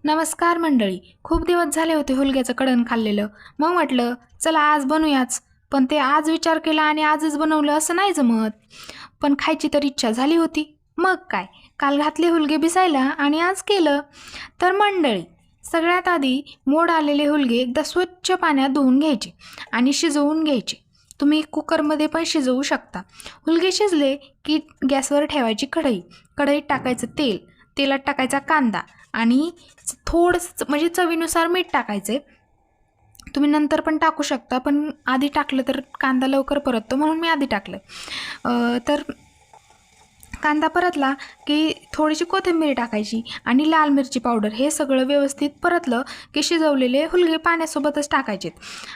नमस्कार मंडळी. खूप दिवस झाले होते हुलग्याचं कडण खाल्लेलं. मग म्हटलं चला आज बनवूयाच. पण ते आज विचार केला आणि आजच बनवलं असं नाही जमत. पण खायची तर इच्छा झाली होती. मग काय, काल घातले हुलगे भिजायला आणि आज केलं. तर मंडळी, सगळ्यात आधी मोड आलेले हुलगे एकदा स्वच्छ पाण्यात धुवून घ्यायचे आणि शिजवून घ्यायचे. तुम्ही कुकरमध्ये पण शिजवू शकता. हुलगे शिजले की गॅसवर ठेवायची कढई. कढईत टाकायचं तेल, तेलात टाकायचा कांदा आणि थोडंसं म्हणजे चवीनुसार मीठ टाकायचे. तुम्ही नंतर पण टाकू शकता, पण आधी टाकलं तर कांदा लवकर परततो म्हणून मी आधी टाकलं. तर कांदा परतला की थोडीशी कोथिंबीर टाकायची आणि लाल मिरची पावडर. हे सगळं व्यवस्थित परतलं की शिजवलेले हुलगे पाण्यासोबतच टाकायचे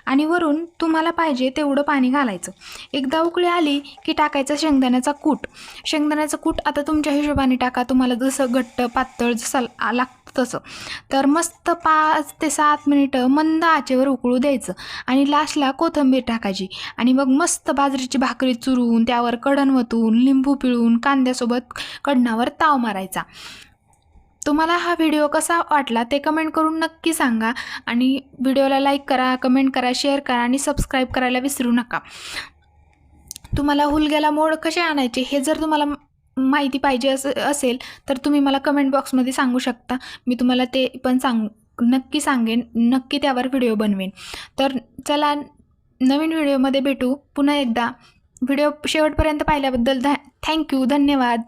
आणि वरून तुम्हाला पाहिजे तेवढं पाणी घालायचं. एकदा उकळी आली की टाकायचा शेंगदाण्याचा कूट. शेंगदाण्याचं कूट आता तुमच्या हिशोबाने टाका, तुम्हाला जसं घट्ट पातळ जसं लागतं तसं. तर मस्त 5 ते 7 मिनिटं मंद आचेवर उकळू द्यायचं आणि लास्टला कोथिंबीर टाकायची आणि मग मस्त बाजरीची भाकरी चुरून त्यावर कडण वतून लिंबू पिळून कांद्यासोबत कडणावर ताव मारायचा. तुम्हाला हा व्हिडिओ कसा वाटला ते कमेंट करून नक्की सांगा आणि व्हिडिओला लाईक करा, कमेंट करा, शेअर करा आणि सबस्क्राईब करायला विसरू नका. तुम्हाला हुलग्याला मोड कसे आणायचे हे जर तुम्हाला माहिती पाहिजे असेल तर तुम्ही मला कमेंट बॉक्समध्ये सांगू शकता. मी तुम्हाला ते पण नक्की सांगेन, नक्की त्यावर व्हिडिओ बनवेन. तर चला नवीन व्हिडिओमध्ये भेटू पुन्हा एकदा. व्हिडिओ शेवटपर्यंत पाहिल्याबद्दल थँक्यू, धन्यवाद.